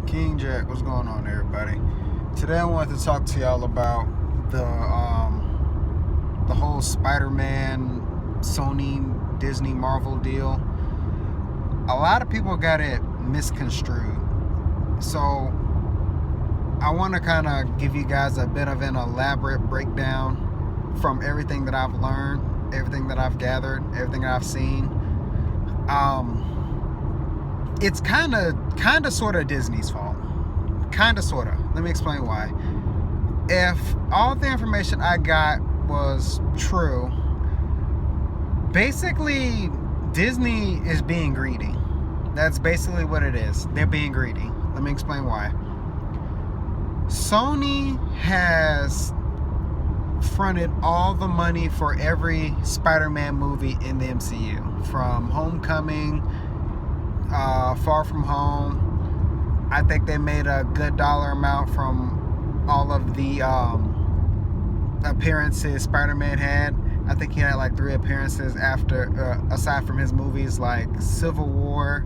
King Jack, what's going on, everybody? Today I wanted to talk to y'all about the whole Spider-Man Sony Disney Marvel deal. A lot of people got it misconstrued, so I want to kind of give you guys a bit of an elaborate breakdown from everything that I've learned, everything that I've gathered, everything that I've seen. It's kind of sort of Disney's fault. Kind of sort of. Let me explain why. If all the information I got was true, basically Disney is being greedy. That's basically what it is. They're being greedy. Let me explain why. Sony has fronted all the money for every Spider-Man movie in the MCU, from Homecoming, Far From Home. I think they made a good dollar amount from all of the appearances Spider-Man had. I think he had like 3 appearances after, aside from his movies like Civil War,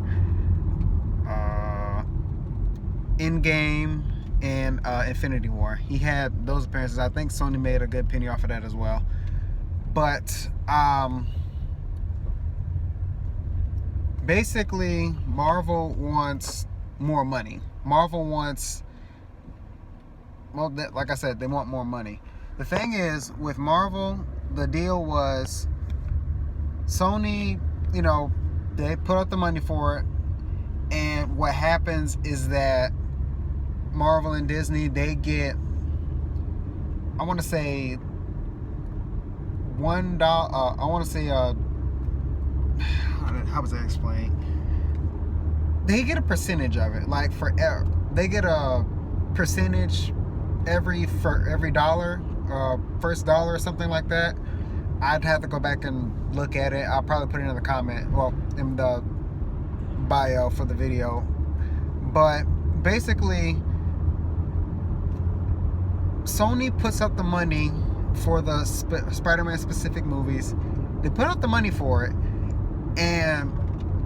Endgame, and Infinity War. He had those appearances. I think Sony made a good penny off of that as well. But basically, Marvel wants more money. Marvel wants, well, like I said, they want more money. The thing is, with Marvel, the deal was Sony, they put up the money for it, and what happens is that Marvel and Disney, they get, I want to say $1, I want to say how was that explained? They get a percentage of it. Like they get a percentage for every dollar, first dollar or something like that. I'd have to go back and look at it. I'll probably put it in the comment, well, in the bio for the video. But basically, Sony puts up the money for the Spider-Man specific movies. They put up the money for it, and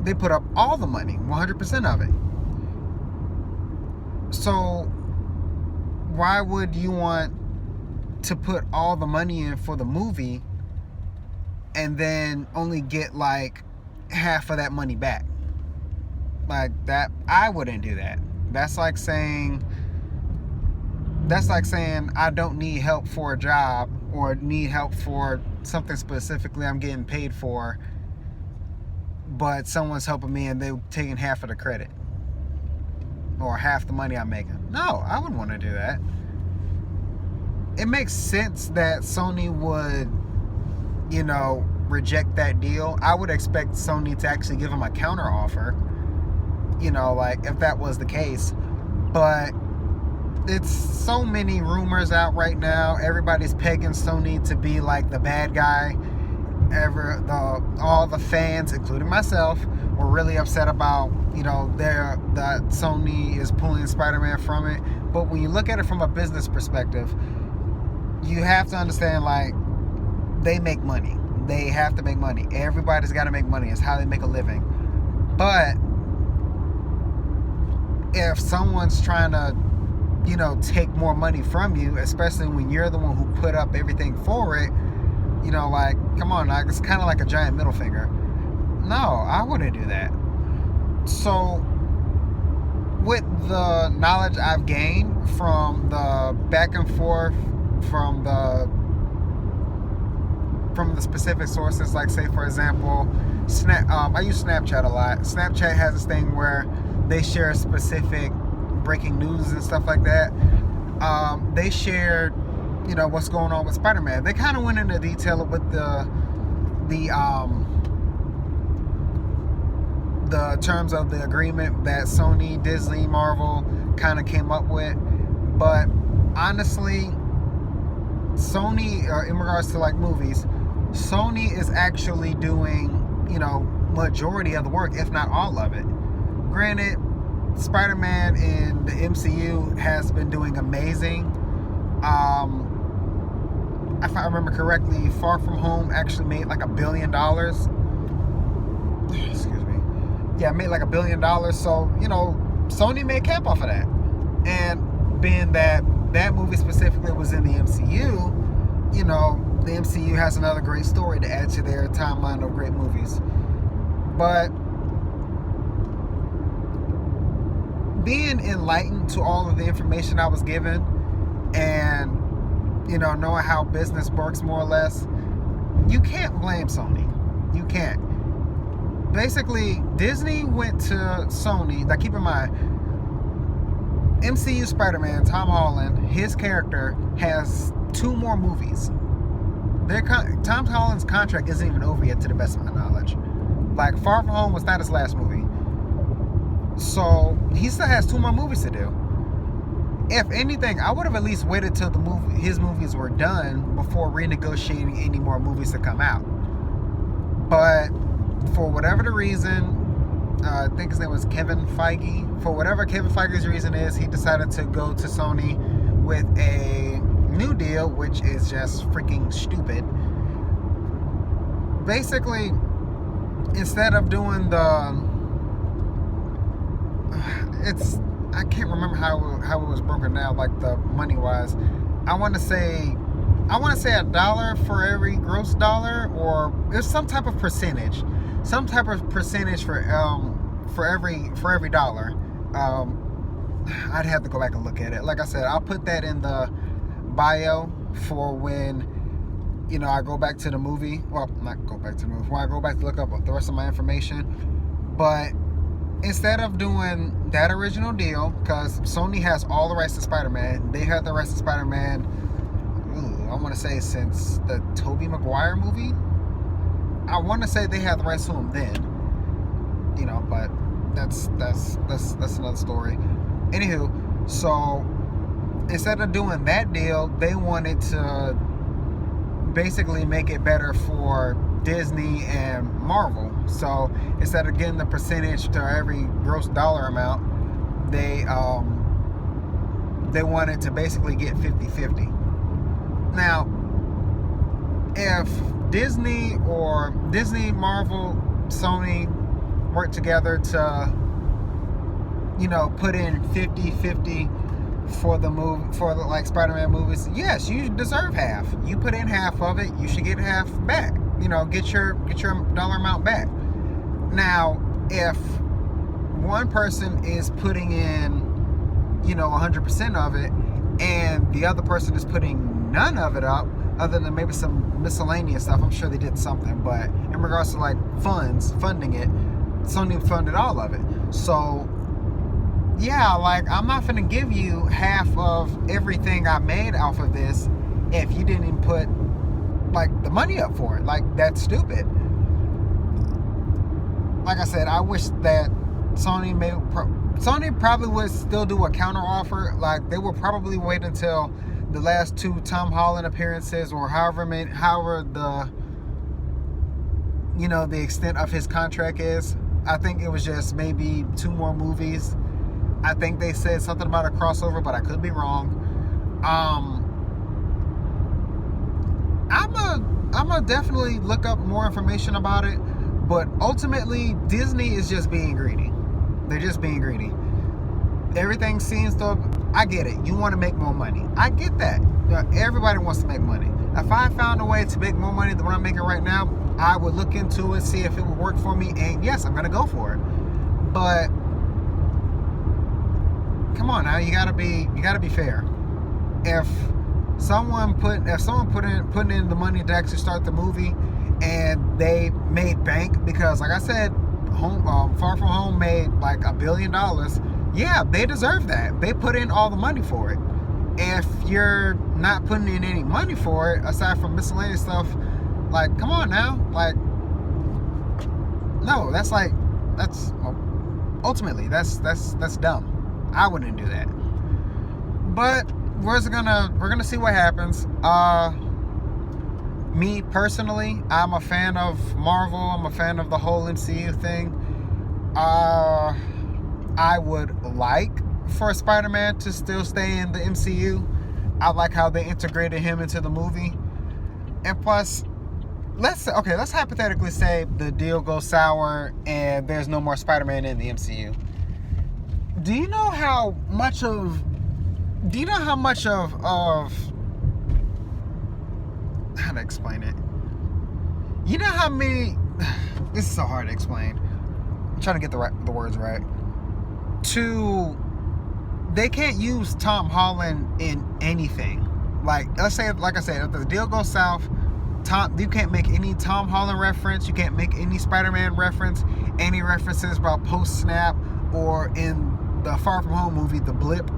they put up all the money, 100% of it. So why would you want to put all the money in for the movie and then only get like half of that money back? Like that, I wouldn't do that. That's like saying I don't need help for a job or need help for something specifically I'm getting paid for, but someone's helping me and they're taking half of the credit or half the money I'm making. No, I wouldn't want to do that. It makes sense that Sony would, reject that deal. I would expect Sony to actually give them a counter offer, like if that was the case. But it's so many rumors out right now. Everybody's pegging Sony to be like the bad guy. All the fans, including myself, were really upset about, that Sony is pulling Spider-Man from it. But when you look at it from a business perspective, you have to understand, like, they make money. They have to make money. Everybody's got to make money. It's how they make a living. But if someone's trying to, take more money from you, especially when you're the one who put up everything for it, like, come on, like, it's kind of like a giant middle finger. No, I wouldn't do that. So, with the knowledge I've gained from the back and forth from the specific sources, like, say, for example, I use Snapchat a lot. Snapchat has this thing where they share specific breaking news and stuff like that. They shared, what's going on with Spider-Man. They kind of went into detail with the terms of the agreement that Sony Disney Marvel kind of came up with. But honestly, Sony, in regards to like movies, Sony is actually doing, majority of the work, if not all of it. Granted, Spider-Man in the MCU has been doing amazing. If I remember correctly, Far From Home actually made like $1 billion. Excuse me. Yeah, made like $1 billion. So, Sony made camp off of that. And being that that movie specifically was in the MCU, you know, the MCU has another great story to add to their timeline of great movies. But being enlightened to all of the information I was given, and, you know, knowing how business works more or less, you can't blame Sony. You can't. Basically, Disney went to Sony. Now, keep in mind, MCU Spider-Man, Tom Holland, his character has 2 more movies. Tom Holland's contract isn't even over yet, to the best of my knowledge. Like, Far From Home was not his last movie. So, he still has 2 more movies to do. If anything, I would have at least waited till his movies were done before renegotiating any more movies to come out. But for whatever the reason, I think his name was Kevin Feige. For whatever Kevin Feige's reason is, he decided to go to Sony with a new deal, which is just freaking stupid. Basically, instead of doing I can't remember how it was broken down, like the money wise. I want to say $1 for every gross dollar, or there's some type of percentage for every dollar. I'd have to go back and look at it. Like I said, I'll put that in the bio for when, you know, I go back to the movie. Well, not go back to the movie. When I go back to look up the rest of my information. But instead of doing that original deal, because Sony has all the rights to Spider-Man, they had the rights to Spider-Man, I want to say since the Tobey Maguire movie. I want to say they had the rights to him then, you know, but that's another story. Anywho, so instead of doing that deal, they wanted to basically make it better for Disney and Marvel. So instead of getting the percentage to every gross dollar amount, they wanted to basically get 50-50. Now, if Disney, Marvel, Sony work together to, you know, put in 50-50 for the like Spider-Man movies, yes, you deserve half. You put in half of it, you should get half back. You know, get your dollar amount back. Now, if one person is putting in, you know, 100% of it, and the other person is putting none of it up, other than maybe some miscellaneous stuff, I'm sure they did something, but in regards to like funding it, Sony funded all of it. So yeah, like, I'm not gonna give you half of everything I made off of this if you didn't even put like the money up for it. Like, that's stupid. Like I said, I wish that Sony probably would still do a counter offer. Like, they would probably wait until the last 2 Tom Holland appearances, or however the, you know, the extent of his contract is. I think it was just maybe 2 more movies. I think they said something about a crossover, but I could be wrong. I'm gonna definitely look up more information about it, but ultimately Disney is just being greedy. They're just being greedy. Everything seems to, I get it, you want to make more money. I get that. Everybody wants to make money. If I found a way to make more money than what I'm making right now, I would look into it, see if it would work for me, and yes, I'm gonna go for it. But come on now, you gotta be fair. If someone putting in the money to actually start the movie, and they made bank, because like I said, Far From Home made like $1 billion. Yeah, they deserve that. They put in all the money for it. If you're not putting in any money for it, aside from miscellaneous stuff, like, come on now, like, no, ultimately that's dumb. I wouldn't do that. But we're gonna see what happens. Me personally, I'm a fan of Marvel. I'm a fan of the whole MCU thing. I would like for Spider-Man to still stay in the MCU. I like how they integrated him into the movie. And plus, let's hypothetically say the deal goes sour and there's no more Spider-Man in the MCU. Do you know how much of how to explain it? You know how many this is so hard to explain. I'm trying to get the words right. They can't use Tom Holland in anything. Like, let's say, like I said, if the deal goes south, you can't make any Tom Holland reference. You can't make any Spider-Man reference. Any references about post-snap or in the Far From Home movie, The Blip.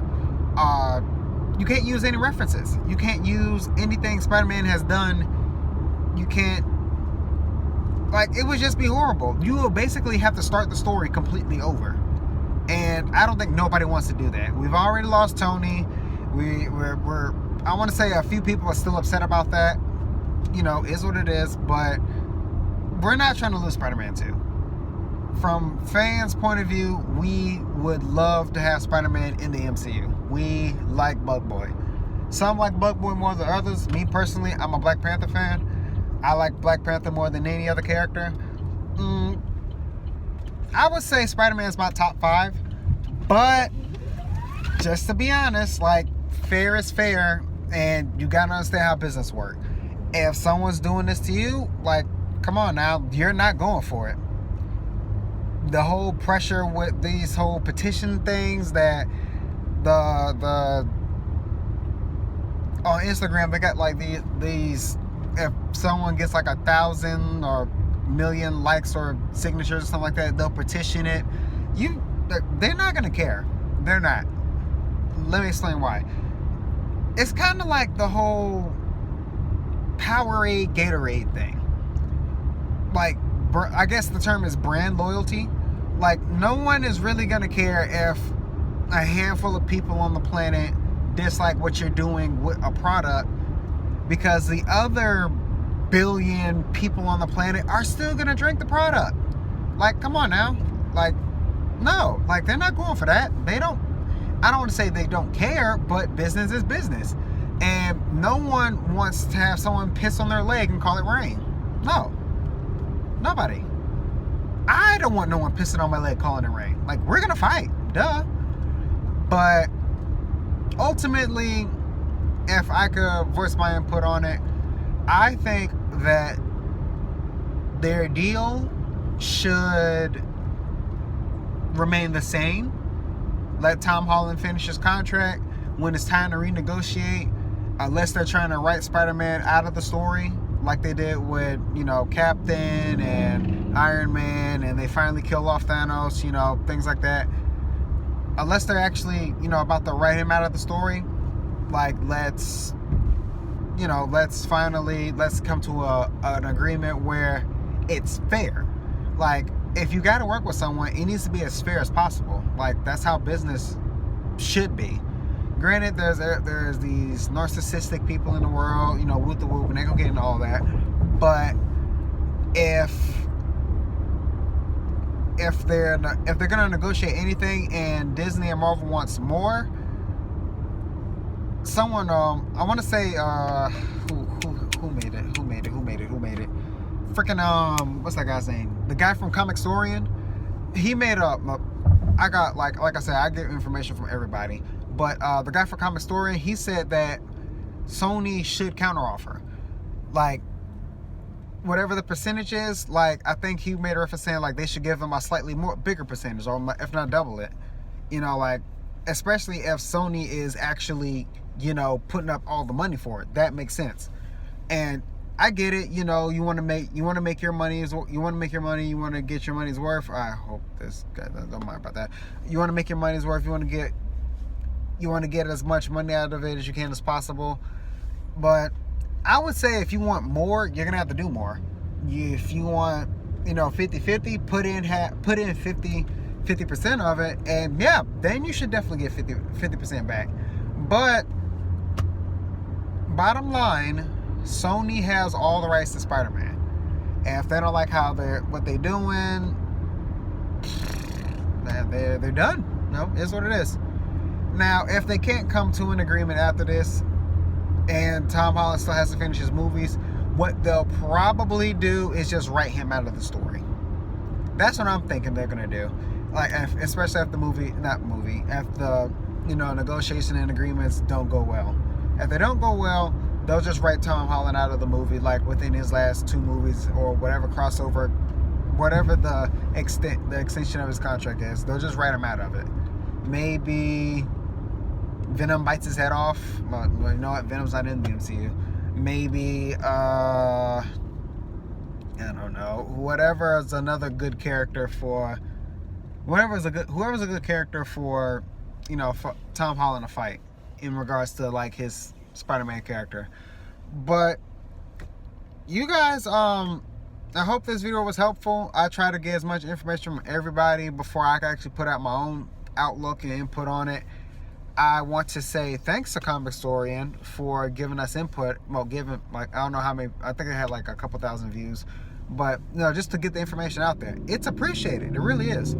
You can't use any references. You can't use anything Spider-Man has done. You can't. Like, it would just be horrible. You will basically have to start the story completely over. And I don't think nobody wants to do that. We've already lost Tony. We're I want to say a few people are still upset about that. You know, is what it is. But we're not trying to lose Spider-Man 2. From fans' point of view, we would love to have Spider-Man in the MCU. We like Bug Boy. Some like Bug Boy more than others. Me personally, I'm a Black Panther fan. I like Black Panther more than any other character. I would say Spider-Man's my top 5. But just to be honest, like, fair is fair, and you gotta understand how business works. If someone's doing this to you, like, come on now, you're not going for it. The whole pressure with these whole petition things that the on Instagram, they got like these if someone gets like 1,000 or million likes or signatures or something like that, they'll petition it. They're not gonna care. They're not. Let me explain why. It's kind of like the whole Powerade, Gatorade thing. Like, I guess the term is brand loyalty. Like, no one is really gonna care if a handful of people on the planet dislike what you're doing with a product, because the other billion people on the planet are still gonna drink the product. Like, come on now. Like, no. Like, they're not going for that. I don't want to say they don't care, but business is business. And no one wants to have someone piss on their leg and call it rain. No. Nobody. I don't want no one pissing on my leg calling it rain. Like, we're gonna fight. Duh. But ultimately, if I could voice my input on it, I think that their deal should remain the same. Let Tom Holland finish his contract. When it's time to renegotiate, unless they're trying to write Spider-Man out of the story, like they did with, Captain and Iron Man, and they finally kill off Thanos, things like that. Unless they're actually, about to write him out of the story, like, let's come to an agreement where it's fair. Like, if you got to work with someone, it needs to be as fair as possible. Like, that's how business should be. Granted, there's these narcissistic people in the world, whoop the whoop, and they're gonna get into all that. But if they're gonna negotiate anything, and Disney and Marvel wants more, someone I want to say who made it? Freaking what's that guy's name? The guy from Comicstorian. He made I got like I said, I get information from everybody. But the guy for Comicstorian, he said that Sony should counteroffer. Like, whatever the percentage is, like, I think he made a reference saying, like, they should give them a slightly bigger percentage, or if not double it. Like, especially if Sony is actually, putting up all the money for it. That makes sense. And I get it, you want to make your money, you want to get your money's worth. I hope this guy don't mind about that. You want to make your money's worth, you want to get as much money out of it as you can as possible. But I would say if you want more, you're gonna have to do more. If you want, 50-50, put in 50% of it, and yeah, then you should definitely get 50% back. But bottom line, Sony has all the rights to Spider-Man, and if they don't like what they're doing, they're done. No, it's what it is. Now, if they can't come to an agreement after this, and Tom Holland still has to finish his movies, what they'll probably do is just write him out of the story. That's what I'm thinking they're going to do. like especially if the if the negotiation and agreements don't go well. If they don't go well, they'll just write Tom Holland out of the movie, like within his last 2 movies or whatever crossover, whatever the extension of his contract is. They'll just write him out of it. Maybe Venom bites his head off. Well, you know what? Venom's not in the MCU. Maybe I don't know. Whoever is a good character for for Tom Holland to fight in regards to like his Spider-Man character. But you guys, I hope this video was helpful. I try to get as much information from everybody before I can actually put out my own outlook and input on it. I want to say thanks to Comic Historian for giving us input. Well, I don't know how many, I think it had like a couple thousand views, but just to get the information out there. It's appreciated. It really is.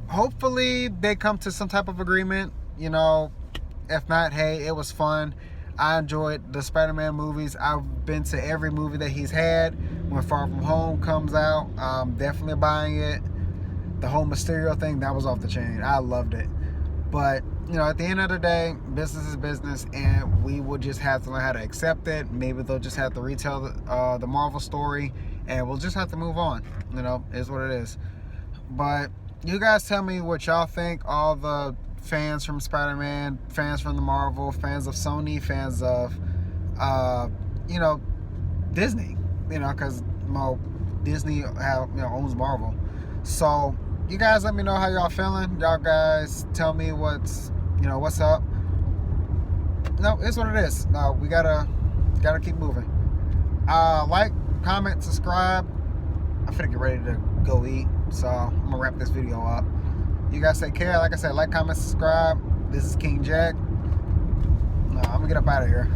Hopefully they come to some type of agreement. If not, hey, it was fun. I enjoyed the Spider-Man movies. I've been to every movie that he's had. When Far From Home comes out, I'm definitely buying it. The whole Mysterio thing, that was off the chain. I loved it. But, at the end of the day, business is business, and we will just have to learn how to accept it. Maybe they'll just have to retell the Marvel story, and we'll just have to move on. Is what it is. But you guys tell me what y'all think. All the fans from Spider-Man, fans from the Marvel, fans of Sony, fans of, Disney. Because Disney owns Marvel. So you guys let me know how y'all feeling. Y'all guys tell me what's up. It's what it is. No, we gotta keep moving. Like, comment, subscribe. I'm finna get ready to go eat, so I'm gonna wrap this video up. You guys take care. Like I said, like, comment, subscribe. This is King Jack. I'm gonna get up out of here.